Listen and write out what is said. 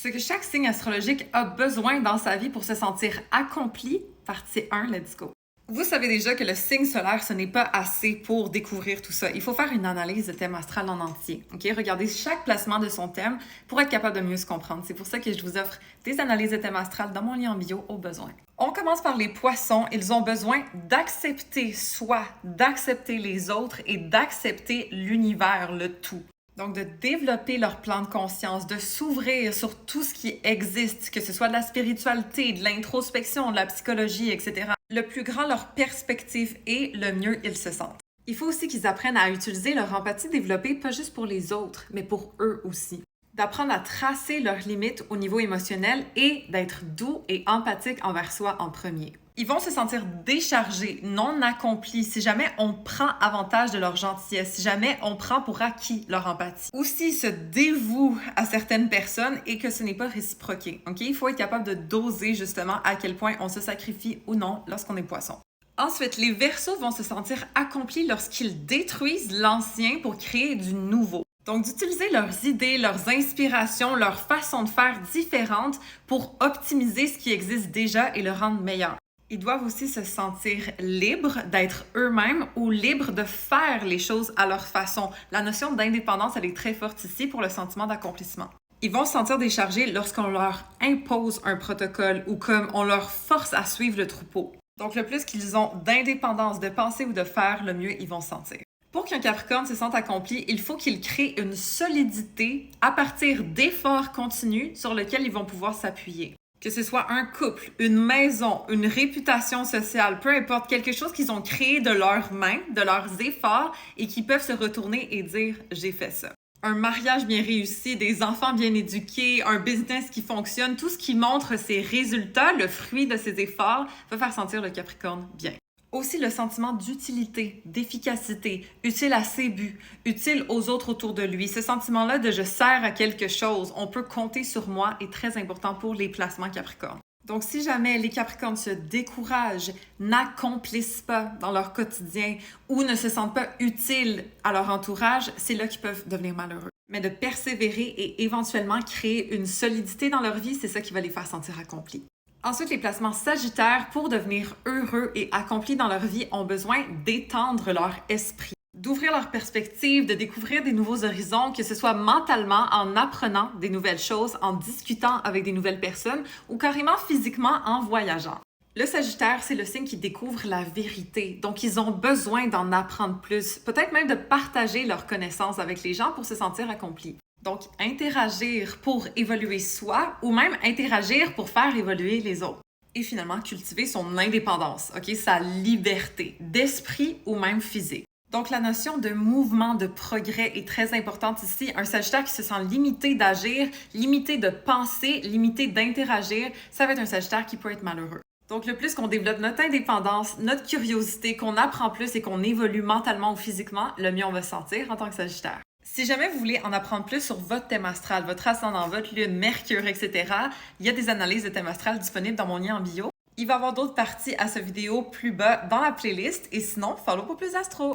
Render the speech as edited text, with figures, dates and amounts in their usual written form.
Ce que chaque signe astrologique a besoin dans sa vie pour se sentir accompli, partie 1, let's go. Vous savez déjà que le signe solaire, ce n'est pas assez pour découvrir tout ça. Il faut faire une analyse de thème astral en entier. OK? Regardez chaque placement de son thème pour être capable de mieux se comprendre. C'est pour ça que je vous offre des analyses de thème astral dans mon lien en bio au besoin. On commence par les poissons. Ils ont besoin d'accepter soi, d'accepter les autres et d'accepter l'univers, le tout. Donc, de développer leur plan de conscience, de s'ouvrir sur tout ce qui existe, que ce soit de la spiritualité, de l'introspection, de la psychologie, etc. Le plus grand leur perspective est, le mieux ils se sentent. Il faut aussi qu'ils apprennent à utiliser leur empathie développée, pas juste pour les autres, mais pour eux aussi. D'apprendre à tracer leurs limites au niveau émotionnel et d'être doux et empathique envers soi en premier. Ils vont se sentir déchargés, non accomplis, si jamais on prend avantage de leur gentillesse, si jamais on prend pour acquis leur empathie. Ou s'ils se dévouent à certaines personnes et que ce n'est pas réciproqué. Okay? Il faut être capable de doser justement à quel point on se sacrifie ou non lorsqu'on est poisson. Ensuite, les Verseaux vont se sentir accomplis lorsqu'ils détruisent l'ancien pour créer du nouveau. Donc, d'utiliser leurs idées, leurs inspirations, leur façon de faire différentes pour optimiser ce qui existe déjà et le rendre meilleur. Ils doivent aussi se sentir libres d'être eux-mêmes ou libres de faire les choses à leur façon. La notion d'indépendance, elle est très forte ici pour le sentiment d'accomplissement. Ils vont se sentir déchargés lorsqu'on leur impose un protocole ou comme on leur force à suivre le troupeau. Donc, le plus qu'ils ont d'indépendance de penser ou de faire, le mieux ils vont se sentir. Pour qu'un Capricorne se sente accompli, il faut qu'il crée une solidité à partir d'efforts continus sur lesquels ils vont pouvoir s'appuyer. Que ce soit un couple, une maison, une réputation sociale, peu importe, quelque chose qu'ils ont créé de leurs mains, de leurs efforts et qui peuvent se retourner et dire « j'ai fait ça ». Un mariage bien réussi, des enfants bien éduqués, un business qui fonctionne, tout ce qui montre ses résultats, le fruit de ses efforts, va faire sentir le Capricorne bien. Aussi le sentiment d'utilité, d'efficacité, utile à ses buts, utile aux autres autour de lui. Ce sentiment-là de « je sers à quelque chose, on peut compter sur moi » est très important pour les placements Capricorne. Donc, si jamais les Capricornes se découragent, n'accomplissent pas dans leur quotidien ou ne se sentent pas utiles à leur entourage, c'est là qu'ils peuvent devenir malheureux. Mais de persévérer et éventuellement créer une solidité dans leur vie, c'est ça qui va les faire sentir accomplis. Ensuite, les placements Sagittaires, pour devenir heureux et accomplis dans leur vie, ont besoin d'étendre leur esprit, d'ouvrir leur perspective, de découvrir des nouveaux horizons, que ce soit mentalement, en apprenant des nouvelles choses, en discutant avec des nouvelles personnes ou carrément physiquement en voyageant. Le Sagittaire, c'est le signe qui découvre la vérité, donc ils ont besoin d'en apprendre plus, peut-être même de partager leurs connaissances avec les gens pour se sentir accomplis. Donc, interagir pour évoluer soi ou même interagir pour faire évoluer les autres. Et finalement, cultiver son indépendance, sa liberté d'esprit ou même physique. Donc, la notion de mouvement, de progrès est très importante ici. Un Sagittaire qui se sent limité d'agir, limité de penser, limité d'interagir, ça va être un Sagittaire qui peut être malheureux. Donc, le plus qu'on développe notre indépendance, notre curiosité, qu'on apprend plus et qu'on évolue mentalement ou physiquement, le mieux on va se sentir en tant que Sagittaire. Si jamais vous voulez en apprendre plus sur votre thème astral, votre ascendant, votre lune, Mercure, etc., il y a des analyses de thème astral disponibles dans mon lien en bio. Il va y avoir d'autres parties à cette vidéo plus bas dans la playlist et sinon, follow pour plus d'astro!